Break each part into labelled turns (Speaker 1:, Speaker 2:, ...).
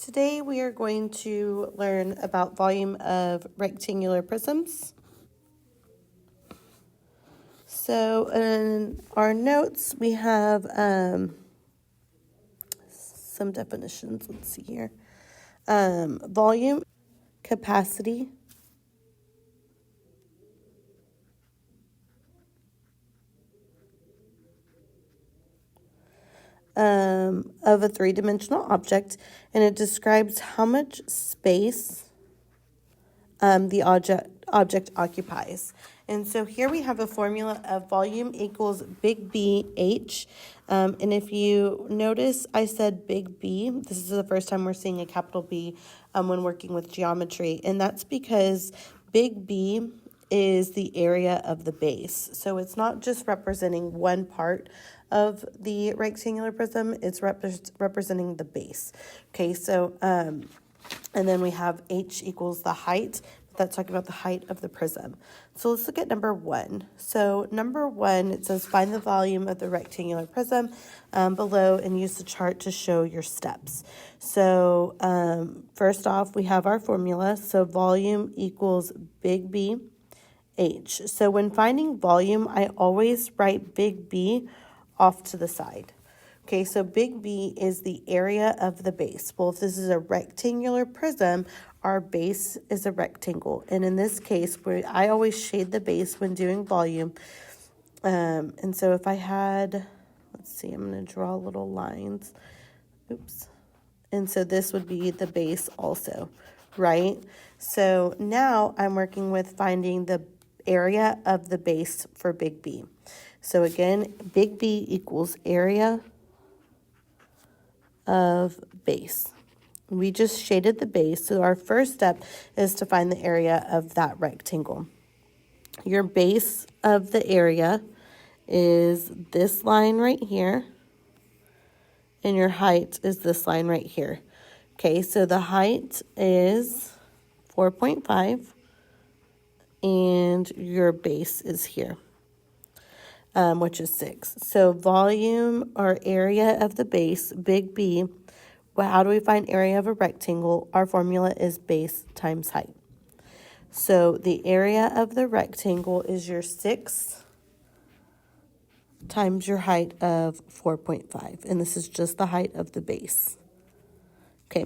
Speaker 1: Today we are going to learn about volume of rectangular prisms. So in our notes we have some definitions. Let's see here. Volume, capacity, of a three-dimensional object, and it describes how much space the object occupies. And so here we have a formula of volume equals big B H. And if you notice, I said big B. This is the first time we're seeing a capital B when working with geometry. And that's because big B is the area of the base. So it's not just representing one part of the rectangular prism, it's representing the base. Okay, so, and then we have H equals the height. That's talking about the height of the prism. So let's look at number 1. So number 1, it says find the volume of the rectangular prism below and use the chart to show your steps. So first off, we have our formula. So volume equals big B H. So when finding volume, I always write big B off to the side. Okay, so big B is the area of the base. Well, if this is a rectangular prism, our base is a rectangle. And in this case, I always shade the base when doing volume. And so if I had, let's see, I'm going to draw little lines. Oops. And so this would be the base also, right? So now I'm working with finding the area of the base for big B. So again, big B equals area of base. We just shaded the base, so our first step is to find the area of that rectangle. Your base of the area is this line right here, and your height is this line right here. Okay, so the height is 4.5, and your base is here, which is 6. So volume or area of the base, big B. Well, how do we find area of a rectangle? Our formula is base times height. So the area of the rectangle is your 6 times your height of 4.5. And this is just the height of the base. Okay.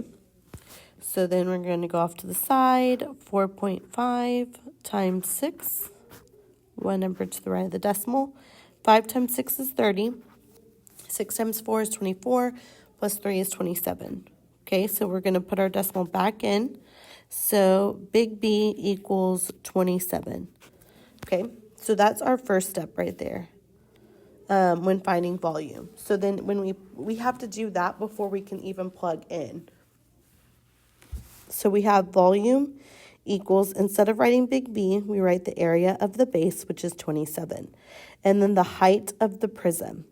Speaker 1: So then we're going to go off to the side. 4.5 times 6. One number to the right of the decimal. 5 times 6 is 30. 6 times 4 is 24. Plus 3 is 27. Okay, so we're going to put our decimal back in. So big B equals 27. Okay, so that's our first step right there when finding volume. So then when we have to do that before we can even plug in. So we have volume equals, instead of writing big B, we write the area of the base, which is 27. And then the height of the prism.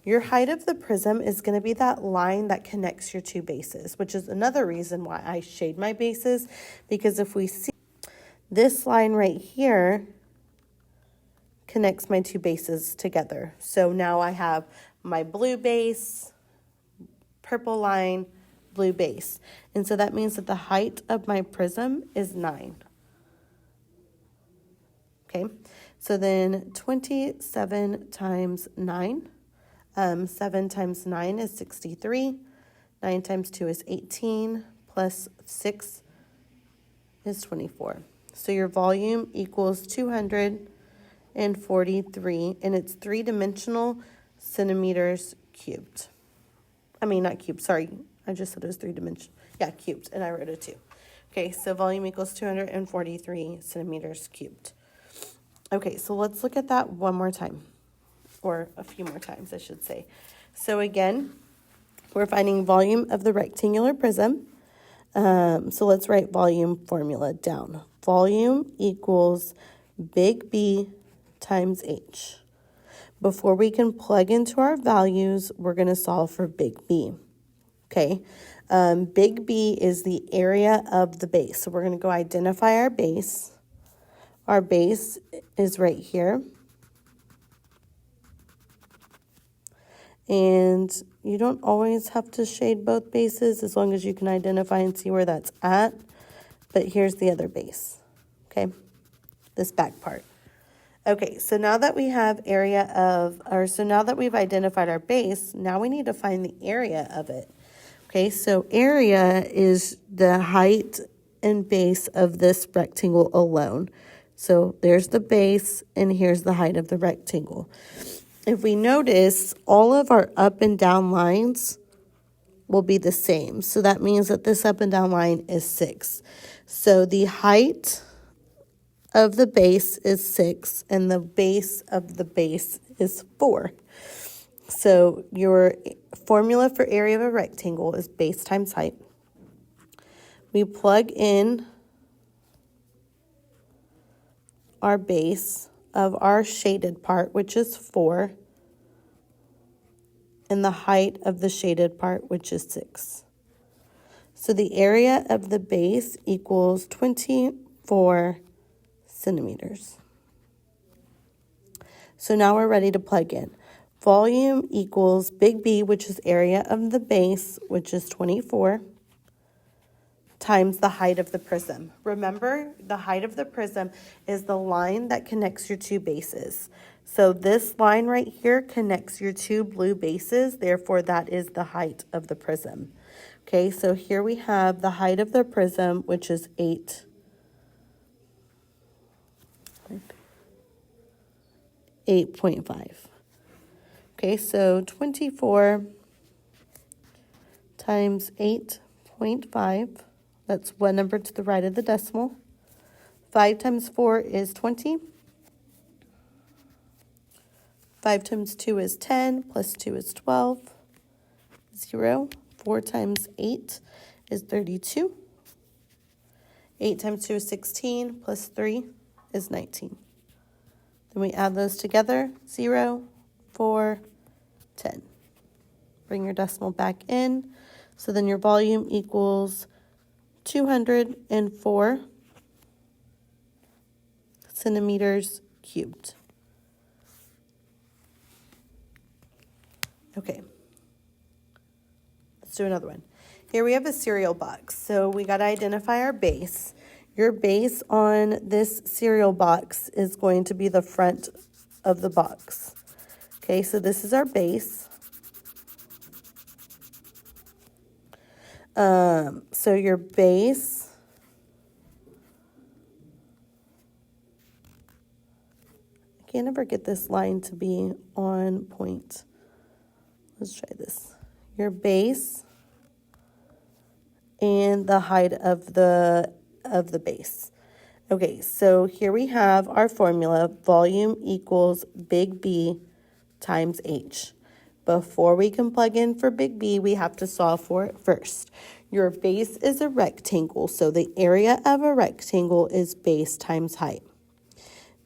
Speaker 1: Your height of the prism is going to be that line that connects your two bases, which is another reason why I shade my bases, because if we see this line right here connects my two bases together. So now I have my blue base, purple line, blue base. And so that means that the height of my prism is 9. Okay, so then 27 times 9. 7 times 9 is 63. 9 times 2 is 18. Plus 6 is 24. So your volume equals 243. And it's 3-dimensional centimeters cubed. I mean, not cubed. Sorry. I just said it was 3-dimensional. Yeah, cubed. And I wrote a 2. Okay, so volume equals 243 centimeters cubed. Okay, so let's look at that one more time. Or a few more times, I should say. So again, we're finding volume of the rectangular prism. So let's write volume formula down. Volume equals big B times H. Before we can plug into our values, we're going to solve for big B. Okay, big B is the area of the base. So we're going to go identify our base. Our base is right here. And you don't always have to shade both bases as long as you can identify and see where that's at. But here's the other base, okay? This back part. Okay, so now that we have now that we've identified our base, now we need to find the area of it. Okay, so area is the height and base of this rectangle alone. So there's the base, and here's the height of the rectangle. If we notice, all of our up and down lines will be the same. So that means that this up and down line is 6. So the height of the base is 6, and the base of the base is 4. So your formula for area of a rectangle is base times height. We plug in our base of our shaded part, which is 4, and the height of the shaded part, which is 6. So the area of the base equals 24 centimeters. So now we're ready to plug in. Volume equals big B, which is area of the base, which is 24, times the height of the prism. Remember, the height of the prism is the line that connects your two bases. So this line right here connects your two blue bases, therefore that is the height of the prism. Okay, so here we have the height of the prism, which is 8.5. Okay, so 24 times 8.5, that's one number to the right of the decimal. 5 times 4 is 20. 5 times 2 is 10, plus 2 is 12. 0. 4 times 8 is 32. 8 times 2 is 16, plus 3 is 19. Then we add those together, 0, 4, 10. Bring your decimal back in. So then your volume equals 204 centimeters cubed. Okay, let's do another one. Here we have a cereal box. So we got to identify our base. Your base on this cereal box is going to be the front of the box. Okay, so this is our base. So your base I can't ever get this line to be on point. Let's try this. Your base and the height of the base. Okay, so here we have our formula. Volume equals big B times H. Before we can plug in for big B, we have to solve for it first. Your base is a rectangle, so the area of a rectangle is base times height.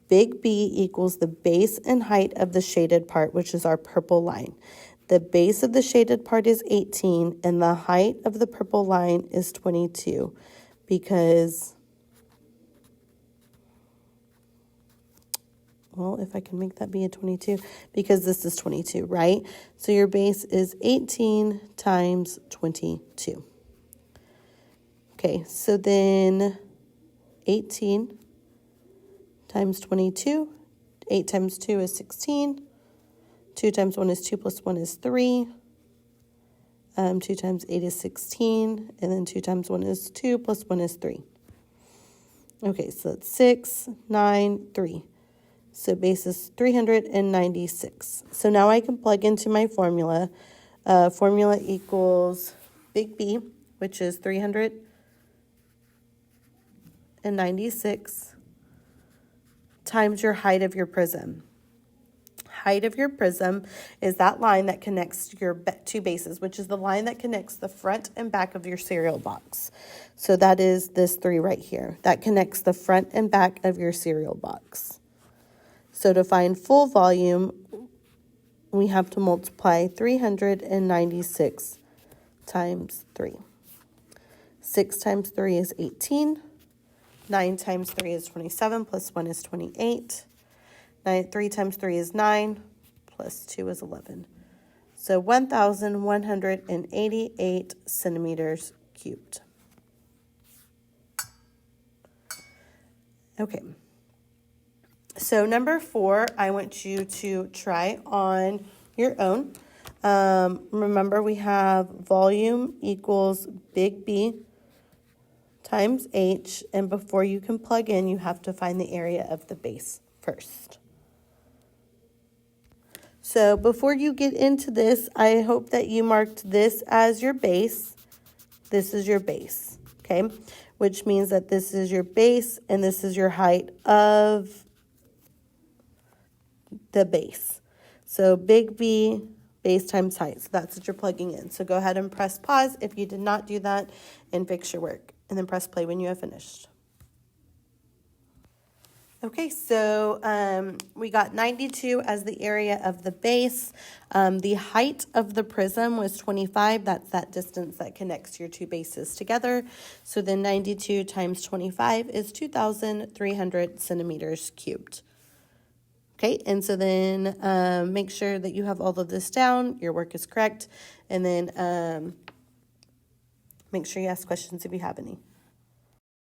Speaker 1: Big B equals the base and height of the shaded part, which is our purple line. The base of the shaded part is 18, and the height of the purple line is 22, because, well, if I can make that be a 22, because this is 22, right? So your base is 18 times 22. Okay, so then 18 times 22, 8 times 2 is 16, 2 times 1 is 2 plus 1 is 3, 2 times 8 is 16, and then 2 times 1 is 2 plus 1 is 3. Okay, so that's 6, 9, 3. So base is 396. So now I can plug into my formula. Formula equals big B, which is 396, times your height of your prism. Height of your prism is that line that connects your two bases, which is the line that connects the front and back of your cereal box. So that is this 3 right here. That connects the front and back of your cereal box. So to find full volume, we have to multiply 396 times 3. 6 times 3 is 18. 9 times 3 is 27, plus 1 is 28. 3 times 3 is 9, plus 2 is 11. So 1,188 centimeters cubed. Okay. So number 4, I want you to try on your own. Remember, we have volume equals big B times H, and before you can plug in, you have to find the area of the base first. So before you get into this, I hope that you marked this as your base. This is your base, okay? Which means that this is your base and this is your height of the base. So big B, base times height. So that's what you're plugging in. So go ahead and press pause if you did not do that and fix your work. And then press play when you have finished. Okay, so we got 92 as the area of the base. The height of the prism was 25. That's that distance that connects your two bases together. So then 92 times 25 is 2,300 centimeters cubed. Okay, and so then make sure that you have all of this down. Your work is correct. And then make sure you ask questions if you have any.